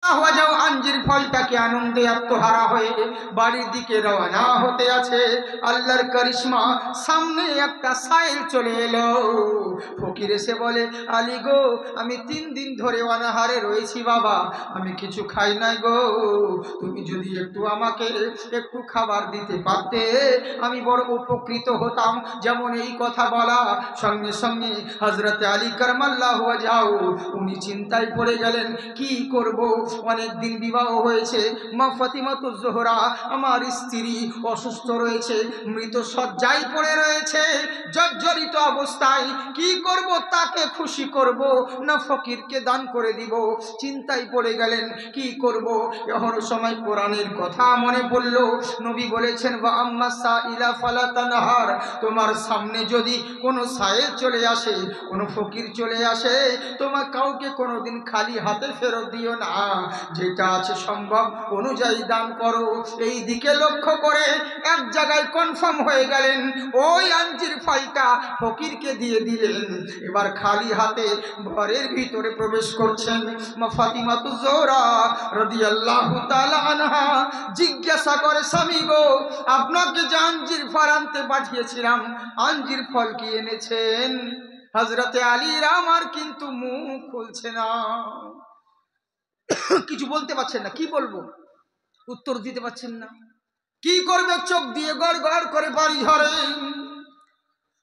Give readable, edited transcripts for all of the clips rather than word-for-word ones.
যাও আঞ্জির ফলটাকে আনন্দে আত্মহারা হয়ে বাড়ির দিকে রওনা হতে আছে। আল্লাহর কারিশমা, সামনে একটা সাইল চলে এলো। ফকির এসে বলে, আলী গো, আমি 3 দিন ধরে অনাহারে রয়েছি বাবা, আমি কিছু খাই নাই গো, তুমি যদি একটু আমাকে একটু খাবার দিতে পারতে আমি বড় উপকৃত হতাম। যেমন এই কথা বলা সঙ্গে সঙ্গে হযরতে আলী কারামাল্লাহু ওয়াজহাহু উনি চিন্তায় পড়ে গেলেন, কি করব? অনেক দিন বিবাহ হয়েছে, মা ফাতিমাতুজ জোহরা আমার স্ত্রী অসুস্থ রয়েছে, মৃত শয্যায় পড়ে রয়েছে, জর্জরিত অবস্থায়। কি করব? তাকে খুশি করব না ফকিরকে দান করে দিব? চিন্তায় পড়ে গেলেন, কি করব? এমন সময় কোরআনের কথা মনে পড়ল। নবী বলেছেন, ওয়া আম্মা সাইলা ফালা তানহার, তোমার সামনে যদি কোনো সায়েল চলে আসে, কোনো ফকির চলে আসে, তোমার কাউকে কোনোদিন খালি হাতে ফেরত দিও না, যেটা আছে সম্ভব অনুযায়ী দান করো। এই দিকে লক্ষ্য করে এক জায়গায় কনফার্ম হয়ে গেলেন, ওই আঞ্জির ফলটা ফকিরকে দিয়ে দিলেন। এবার খালি হাতে ঘরের ভিতরে প্রবেশ করছেন। মা ফাতিমাতুজ জোহরা রাদিয়াল্লাহু তাআলা আনহা জিজ্ঞাসা করে, স্বামী গো, আপনাকে যে আঞ্জির ফল আনতে পাঠিয়েছিলাম, আঞ্জির ফল কি এনেছেন? হযরতে আলীর আমার কিন্তু মুখ খুলছে না, কিছু বলতে পারছেন না, কি বলবো, উত্তর দিতে পারছেন না, কি করবে? চোখ দিয়ে গড় গড় করে পানি ঝরে।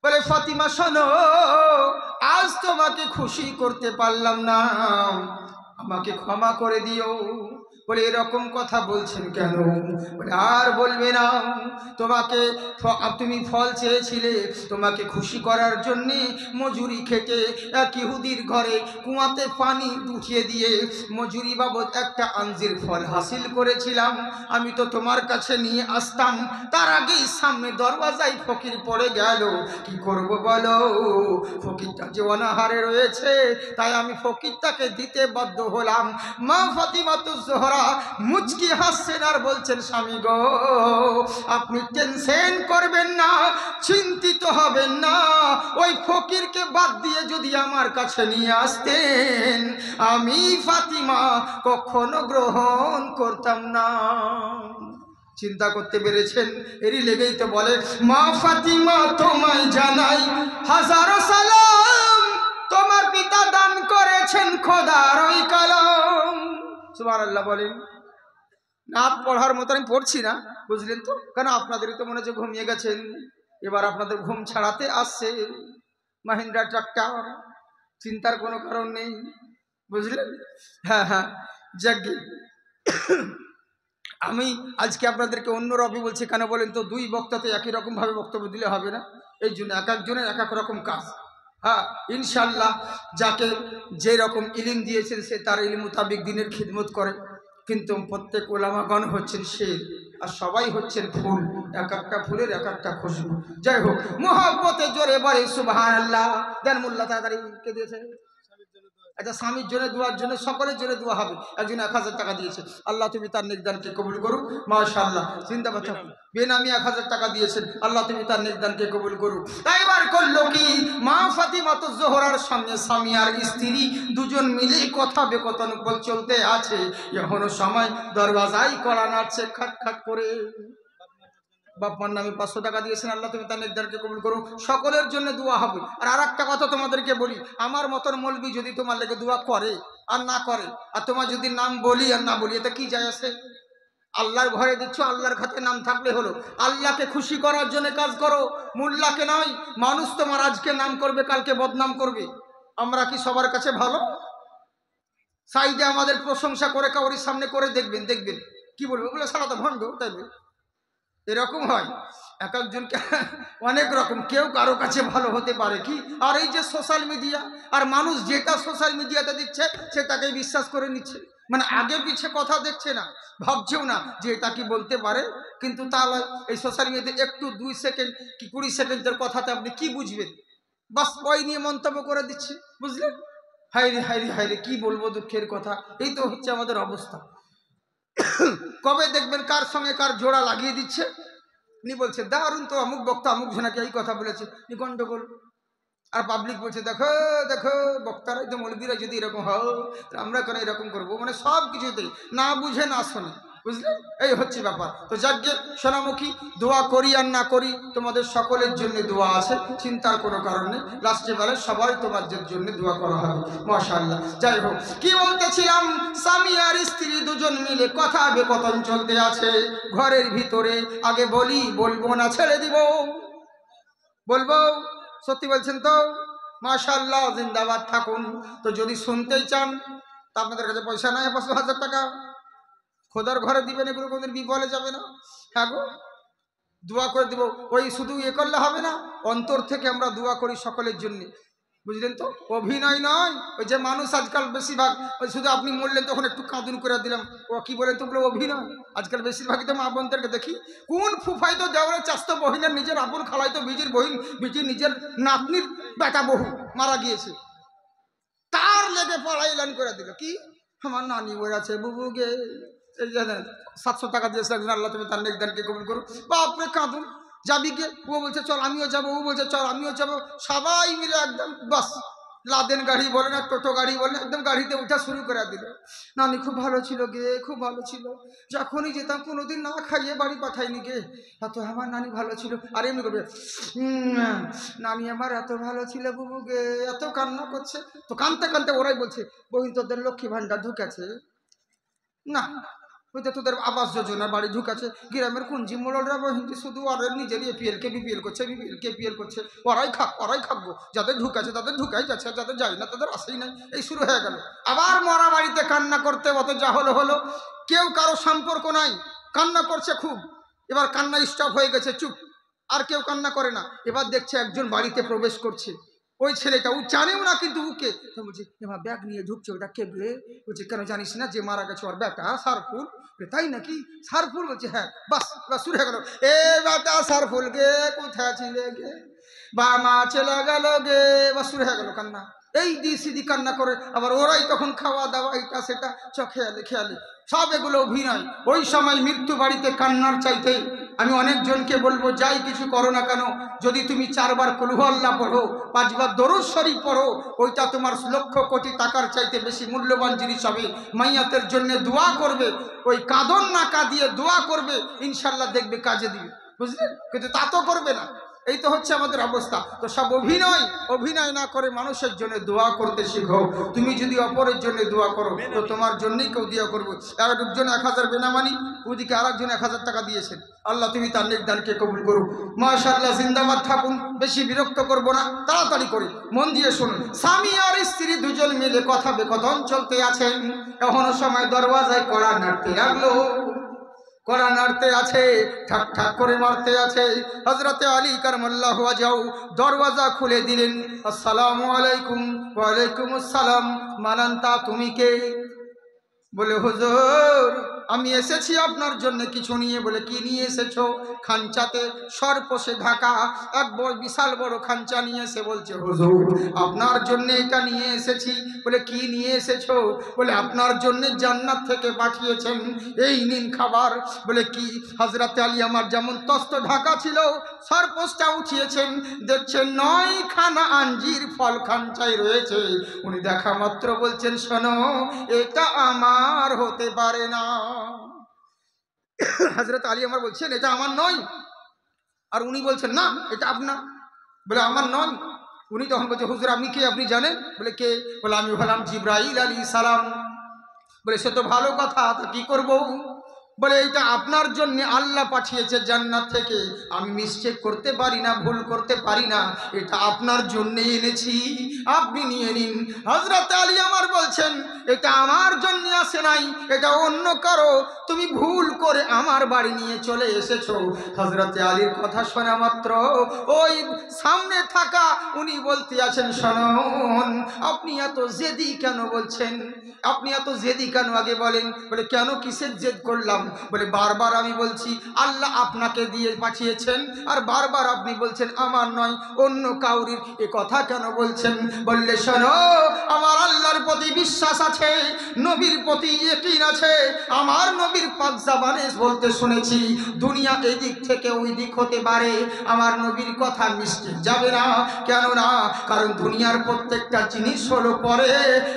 বলে, ফাতিমা শোনো, আজ তোমাকে খুশি করতে পারলাম না, আমাকে ক্ষমা করে দিও। বলে, এরকম কথা বলছেন কেন? বলে, আর বলবে না, তোমাকে তুমি ফল চেয়েছিলে, তোমাকে খুশি করার জন্যে মজুরি খেটে এক ইহুদির ঘরে কুয়াতে পানি উঠিয়ে দিয়ে মজুরি বাবদ একটা আঞ্জির ফল হাসিল করেছিলাম। আমি তো তোমার কাছে নিয়ে আসতাম, তার আগেই সামনে দরওয়াজায় ফকির পড়ে গেল, কি করব বলো? ফকিরটা যে অনাহারে রয়েছে, তাই আমি ফকিরটাকে দিতে বাধ্য হলাম। মা ফাতিমাতুজ জোহরা মুচকি হাসছেন আর বলছেন, স্বামী গো, আপনি টেনশন করবেন না, চিন্তিত হবেন না, ওই ফকিরকে বাদ দিয়ে যদি আমার কাছে নিয়ে আসতেন, আমি ফাতিমা কখনো গ্রহণ করতাম না। চিন্তা করতে পেরেছেন? এরই লেগেই তো বলে, মা ফাতিমা তোমায় জানাই হাজারো সালাম, তোমার পিতা দান করেছেন খোদার ওই কলম। সুবহানাল্লাহ বলেন। নাত পড়ার মতো আমি পড়ছি না, বুঝলেন তো? কেন আপনাদেরই তো মনে হচ্ছে ঘুমিয়ে গেছেন। এবার আপনাদের ঘুম ছাড়াতে আসছে মাহিন্দ্রা ট্রাক্টর, চিন্তার কোনো কারণ নেই, বুঝলেন? হ্যাঁ হ্যাঁ, যাকে আমি আজকে আপনাদেরকে অন্য রকম বলছি। কেন বলেন তো? 2 বক্তাতে একই রকমভাবে বক্তব্য দিলে হবে না, এই জন্য এক একজনের এক এক রকম কাজ। হ্যাঁ, ইনশাল্লাহ যাকে যে রকম ইলিম দিয়েছেন সে তার ইলিম মোতাবেক দিনের খিদমত করে, কিন্তু প্রত্যেক ওলামাগণ হচ্ছেন শের, আর সবাই হচ্ছেন ফুল, এক একটা ফুলের এক একটা খুশবু। যাই হোক, মুহাব্বতে জোরে বলে সুবহানাল্লাহ। দেন মোল্লা তাড়াতাড়ি কে দিয়েছে? আচ্ছা, স্বামীর জন্য দোয়ার জন্য সকলের জন্য দোয়া হবে। একজন 1000 টাকা দিয়েছে, আল্লাহ তুমি তার নেকদানকে কবুল করো। মাশাআল্লাহ, চিন্তা করছো, বেনামি 1000 টাকা দিয়েছেন, আল্লাহ তুমি তার নেকদানকে কবুল করো। তাই এবার করলো কি, মা ফাতিমাতুজ জোহরার সামনে স্বামী আর স্ত্রী দুজন মিলে কথা বেকথন চলতে আছে। এখনো সময় দরওয়াজায় কড়া নাড়ছে খাট খাট করে। বাপমার নামে 500 টাকা দিয়েছেন, আল্লাহ তুমি তার নেকদারকে কবুল করো। সকলের জন্য দোয়া হবে। আর একটা কথা তোমাদেরকে বলি, আমার মতন মৌলবি যদি তোমার লেগে দোয়া করে আর না করে, আর তোমার যদি নাম বলি আর না বলি, এতে কি যায় আসে? আল্লাহর ঘরে দিচ্ছ, আল্লাহর খাতে নাম থাকলে হলো। আল্লাহকে খুশি করার জন্য কাজ করো, মোল্লাকে নয়। মানুষ তোমার আজকে নাম করবে, কালকে বদনাম করবে। আমরা কি সবার কাছে ভালো? সাইডে আমাদের প্রশংসা করে কাউরির সামনে করে দেখবেন, দেখবেন কি বলবে, ওগুলো সারা তো ভণ্ড, তাই এরকম হয়। এক একজনকে অনেক রকম, কেউ কারো কাছে ভালো হতে পারে কি। আর এই যে সোশ্যাল মিডিয়া, আর মানুষ যেটা সোশ্যাল মিডিয়াতে দিচ্ছে সে তাকে বিশ্বাস করে নিচ্ছে, মানে আগে পিছে কথা দেখছে না, ভাবছেও না যে এটা কি বলতে পারে। কিন্তু তাহলে এই সোশ্যাল মিডিয়াতে একটু 2 সেকেন্ড কি 20 সেকেন্ডের কথাতে আপনি কি বুঝবেন? বাস ওই নিয়ে মন্তব্য করে দিচ্ছে, বুঝলেন? হায়রে হায়রে হায়রে, কি বলবো দুঃখের কথা। এই তো হচ্ছে আমাদের অবস্থা। কবে দেখবেন কার সঙ্গে কার জোড়া লাগিয়ে দিচ্ছে, নি বলছে দারুণ তো অমুক বক্তা অমুক জনাকে এই কথা বলেছে, নি গন্ডগোল। আর পাবলিক বলছে দেখো দেখো বক্তারাই তো মৌলবীরা যদি এরকম হয় আমরা কেন এরকম করবো, মানে সব কিছুতেই না বুঝে না শোনে, বুঝলেন? এই হচ্ছে ব্যাপার। তো যাকে সোনামুখী দোয়া করি আর না করি তোমাদের সকলের জন্য দোয়া আছে, চিন্তার কোনো কারণ নেই। লাস্টে বেলায় সবাই তোমাদের জন্য দোয়া করা হবে মাশাআল্লাহ। যাই হোক, কি বলতেছিলাম, স্বামী আর স্ত্রী দুজন মিলে কথা বেকথন চলতে আছে ঘরের ভিতরে। আগে বলি বলবো না ছেড়ে দিব? বলবো? সত্যি বলছেন তো? মাশাআল্লাহ, জিন্দাবাদ থাকুন। তো যদি শুনতেই চান তা আপনাদের কাছে পয়সা নাই ৫০০০ টাকা খোদার ঘরে দিবেন, এগুলো কোনদিন বিফলে যাবে না। হ্যাঁ গো, দোয়া করে দেবো। ওই শুধু ইয়ে করলে হবে না, অন্তর থেকে আমরা দোয়া করি সকলের জন্য, বুঝলেন তো? অভিনয় নয়। ওই যে মানুষ আজকাল বেশিরভাগ ওই শুধু আপনি মরলেন তখন একটু কাঁদুন করে দিলাম, ও কি বলেন তো ওগুলো অভিনয়। আজকাল বেশিরভাগই তো মা বোনদেরকে দেখি, কোন ফুফাই তো দেওয়ার চাস্ত বহিনের নিজের আপন খালাই তো বীজের বহিন বীজির নিজের নাতনির বেটা বহু মারা গিয়েছে, তার লেগে পড়া এলান করে দিল কি আমার নানি বই আছে বুবু গে, এই জানেন ৭০০ টাকা দিয়েছে একজন, আল্লাহ তুমি তার নেকদানকে কবুল করো। বাপরে কাঁদুন। যাবি গে? ও বলছে চল আমিও যাবো, ও বলছে চল আমিও যাবো, সবাই মিলে একদম বাস লাদেন গাড়ি বলে না টোটো গাড়ি বলে একদম গাড়িতে উঠা শুরু করে দিল। নানি খুব ভালো ছিল গে, খুব ভালো ছিল, যখনই যেতাম কোনোদিন না খাইয়ে বাড়ি পাঠাইনি গে, এত আমার নানি ভালো ছিল। আর এমনি করবে নানি আমার এত ভালো ছিল বুবু গে, এত কান্না করছে। তো কানতে কানতে ওরাই বলছে বহিন তোদের লক্ষ্মী ভান্ডার ঢুকেছে না, ওই তো তোদের আবাস যোজনা বাড়ি ঢুকাছে, গ্রামের কুঞ্জি মোড়লরা হিন্দি শুধু আর নিজেরই এপিএলকে বিপিএল করছে, বিপিএলকে এপিএল করছে, ওরাই খাকবো, যাদের ঢুকাছে তাদের ঢুকাই যাচ্ছে, যাদের যায় না তাদের আসেই নাই। এই শুরু হয়ে গেল। আবার মরা বাড়িতে কান্না করতে, অত যা হলো হলো, কেউ কারো সম্পর্ক নাই, কান্না করছে খুব। এবার কান্না স্টপ হয়ে গেছে, চুপ, আর কেউ কান্না করে না। এবার দেখছে একজন বাড়িতে প্রবেশ করছে, ওই ছেলেটা ও জানেও না, কিন্তু ওকে বলছে এবার ব্যাগ নিয়ে ঢুকছে, ওটা কে বে? বলছে কেন জানিস না যে মারা গেছে ওর বেটা সারফুল? তাই নাকি? সারফুল? বলছে হ্যাঁ। বাস বাস শুরু হয়ে গেল, এ বেটা সারফুল গে কোথায় ছিলে গে, বা মা চলে গেল গে, বা শুরু হয়ে গেল কান্না। এই দি সিদি কান্না করে। আবার ওরাই তখন খাওয়া দাওয়া এটা সেটা খেয়ালে খেয়ালে সব এগুলো অভিনয়। ওই সময় মৃত্যু বাড়িতে কান্নার চাইতে আমি অনেকজনকে বলবো যাই কিছু করো না কেন, যদি তুমি 4 বার কুল হুয়াল্লাহ পড়ো, 5 বার দরুদ শরীফ পড়ো, ওইটা তোমার লক্ষ কোটি টাকার চাইতে বেশি মূল্যবান জিনিস হবে। মাইয়াতের জন্য দোয়া করবে, ওই কাঁদন না কাঁদিয়ে দোয়া করবে, ইনশাল্লাহ দেখবে কাজে দিবে, বুঝলেন? কিন্তু তা তো করবে না। এই তো হচ্ছে আমাদের অবস্থা। তো সব অভিনয় না করে মানুষের জন্য দোয়া করতে শিখো। তুমি যদি অপরের জন্য দোয়া করো তো তোমার জন্যই কেউ দোয়া করবো। একজন 1000 বেনামানি, ওদিকে আরেকজন 1000 টাকা দিয়েছেন, আল্লাহ তুমি তার নেকদানকে কবুল করো। মাশাআল্লাহ, জিন্দাবাদ থাকুন। বেশি বিরক্ত করব না, তাড়াতাড়ি করে মন দিয়ে শুনুন। স্বামী আর স্ত্রী দুজন মিলে কথা বেকথন চলতে আছেন, এখনো সময় দরওয়াজায় কড়া নাড়তে লাগলো, কড়া নাড়তে আছে, ঠাক ঠাক করে মারতে আছে। হযরতে আলী কাররামাল্লাহু ওয়াজহু দরওয়াজা খুলে দিলেন। আসসালামু আলাইকুম। ওয়া আলাইকুম আসসালাম। মানান্তা তুমি কে? বলে হুজুর আমি এসেছি আপনার জন্য কিছু নিয়ে। বলে কি নিয়ে এসেছো? খাঞ্চাতে সর্পসে ঢাকা এক বড় বিশাল বড় খাঞ্চা নিয়ে এসে বলছে হুজুর আপনার জন্য এটা নিয়ে এসেছি। বলে কি নিয়ে এসেছো? বলে আপনার জন্য জান্নাত থেকে পাঠিয়েছেন, এই নিন খাবার। বলে কি? হযরতে আলী আমার যেমন তস্ত ঢাকা ছিল, সর্পসটা উঠিয়েছেন, দেখছেন 9 খানা আঞ্জির ফল খাঞ্চায় রয়েছে। উনি দেখা মাত্র বলছেন শোনো এটা আমার হতে পারে না। হযরত আলী আমার বলছেন এটা আমার নয়, আর উনি বলছেন না এটা আপনার। বলে আমার নয়। উনি তখন বলছে হুজুর আপনি কে, আপনি জানেন? বলে কে? বলে আমি হলাম জিবরাইল আলাইহিস সালাম। বলে সে তো ভালো কথা, তা কি করবো? বলে এটা আপনার জন্য আল্লাহ পাঠিয়েছে জান্নাত থেকে, আমি মিস্টেক করতে পারি না, ভুল করতে পারি না, এটা আপনার জন্য এনেছি, আপনি নিয়ে নিন। হযরত আলী আমার বলছেন এটা আমার জন্য আসে নাই, এটা অন্য কারো, তুমি ভুল করে আমার বাড়ি নিয়ে চলে এসেছো। হযরত আলীর কথা শোনা মাত্র ওই সামনে থাকা উনি বলতে আছেন শুনুন আপনি এত জেদি কেন বলছেন, আপনি এত জেদি কেন আগে বলেন। বলে কেন, কিসের জেদ করলাম? বলে বারবার আমি বলছি আল্লাহ আপনাকে দিয়ে পাঠিয়েছেন, আর বারবার আপনি বলছেন আমার নয় অন্য কাউরির, এ কথা কেন বলছেন? বললে শোনো, আমার আল্লাহর প্রতি বিশ্বাস আছে, নবীর প্রতি ইয়াকিন আছে। আমার নবীর পাক জবানে বলতে শুনেছি দুনিয়া এদিক থেকে ওই দিক হতে পারে, আমার নবীর কথা মিশতে যাবে না। কেন না? কারণ দুনিয়ার প্রত্যেকটা জিনিস হলো পরে,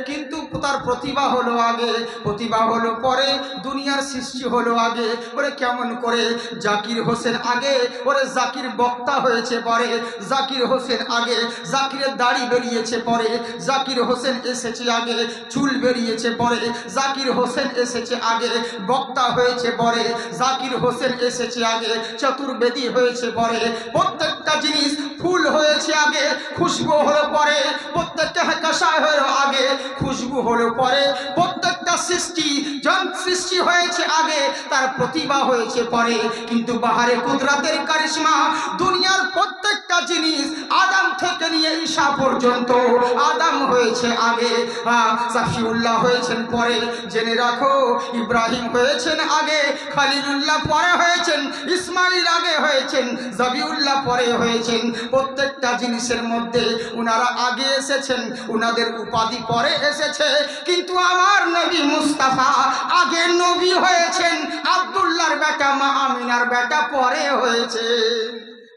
কিন্তু তার প্রতিভা হলো আগে, প্রতিভা হলো পরে, দুনিয়ার সৃষ্টি হলো আগে। ওরে কেমন করে? জাকির হোসেন আগে, ওরে জাকির বক্তা হয়েছে পরে, জাকির হোসেন আগে, জাকিরের দাড়ি বেরিয়েছে পরে, জাকির হোসেন এসেছে আগে, চুল বেরিয়েছে পরে, জাকির হোসেন এসেছে আগে, বক্তা হয়েছে পরে, জাকির হোসেন এসেছে আগে, চতুর্বেদী হয়েছে পরে। প্রত্যেকটা জিনিস ফুল হয়েছে আগে, খুশবু হলো পরে, প্রত্যেকটা কাঁসাই হলো আগে, খুশবু হলো পরে, প্রত্যেকটা সৃষ্টি সৃষ্টি হয়েছে আগে, তার প্রতিভা হয়েছে পরে। কিন্তু বাহারে কুদরতের কারিশমা, দুনিয়ার প্রত্যেকটা জিনিস আদম থেকে নিয়ে ঈসা পর্যন্ত, আদম হয়েছে আগে, সাফিউল্লাহ হয়েছেন পরে। জেনে রাখো, ইব্রাহিম হয়েছেন আগে, খালিলুল্লাহ পরে হয়েছেন, ইসমাইল আগে হয়েছেন, জাবিউল্লাহ পরে হয়েছেন। প্রত্যেকটা জিনিসের মধ্যে উনারা আগে এসেছেন, উনাদের উপাধি পরে এসেছে। কিন্তু আমার নবী মুস্তাফা আগে নবী হয়েছেন, আব্দুল্লাহর বেটা মা আমিনার বেটা পরে হয়েছে।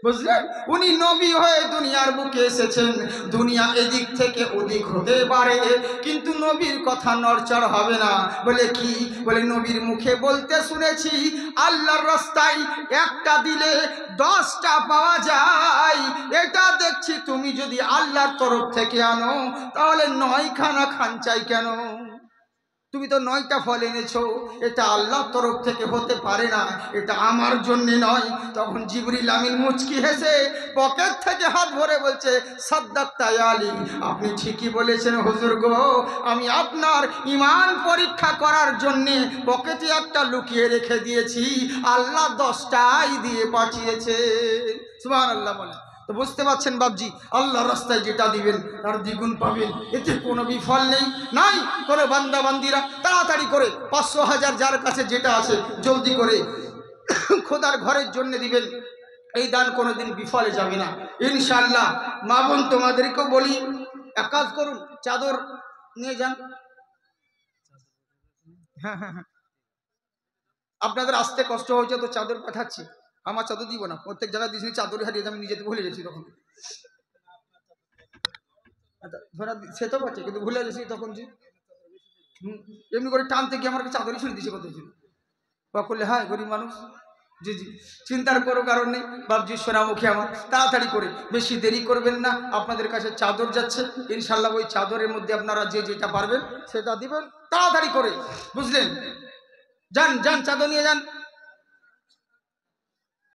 বুঝলেন? উনি নবী হয়ে দুনিয়ার বুকে এসেছেন। দুনিয়া এদিক থেকে ওদিক হতে পারে, কিন্তু নবীর কথা নড়চড় হবে না। বলে কি? বলে নবীর মুখে বলতে শুনেছি আল্লাহর রাস্তায় একটা দিলে 10টা পাওয়া যায়। এটা দেখছি তুমি যদি আল্লাহর তরফ থেকে আনো তাহলে 9খানা খাঞ্চাই কেন? তুমি তো 9টা ফল এনেছো, এটা আল্লাহর তরফ থেকে হতে পারে না, এটা আমার জন্য নয়। তখন জিবরিল আমিন মুচকি হেসে পকেট থেকে হাত ভরে বলছে, সাদ্দাক্তা ইয়া আলী, আপনি ঠিকই বলেছেন হুজুর গো, আমি আপনার ঈমান পরীক্ষা করার জন্য পকেটে একটা লুকিয়ে রেখে দিয়েছি, আল্লাহ 10টাই দিয়ে পাঠিয়েছে। সুবহানাল্লাহ বলে। তো বুঝতে পারছেন বাবজি, আল্লাহর রাস্তায় যেটা দিবেন তার দ্বিগুণ পাবেন, এতে কোনো বিফল নেই। নাই কোনো বান্দা বান্দিরা তাড়াতাড়ি করে 500 1000 যার কাছে যেটা আছে জলদি করে খোদার ঘরের জন্য দিবেন, এই দান কোনোদিন বিফলে যাবে না ইনশাআল্লাহ। মা বোন তোমাদেরকেও বলি, এক কাজ করুন, চাদর নিয়ে যান। হ্যাঁ হ্যাঁ হ্যাঁ, আপনাদের আসতে কষ্ট হয়েছে তো চাদর পাঠাচ্ছি। আমার চাদর দিব না, প্রত্যেক জায়গায় দিয়েছি চাদর হারিয়ে আমি নিজেতে ভুলে গেছি তখন। আচ্ছা ধরা সে তো পাচ্ছে, কিন্তু ভুলে গেছি তখন যে এমনি করে টানতে গিয়ে আমার চাদরই ছিঁড়ে দিয়েছে কত ছিল বা করলে। হ্যাঁ গরিব মানুষ, জি জি, চিন্তার কোনো কারণ নেই বাবজি, সোনামুখী আমার। তাড়াতাড়ি করে, বেশি দেরি করবেন না, আপনাদের কাছে চাদর যাচ্ছে ইনশাল্লাহ। ওই চাদরের মধ্যে আপনারা যে যেটা পারবেন সেটা দিবেন তাড়াতাড়ি করে, বুঝলেন? যান যান, চাদর নিয়ে যান।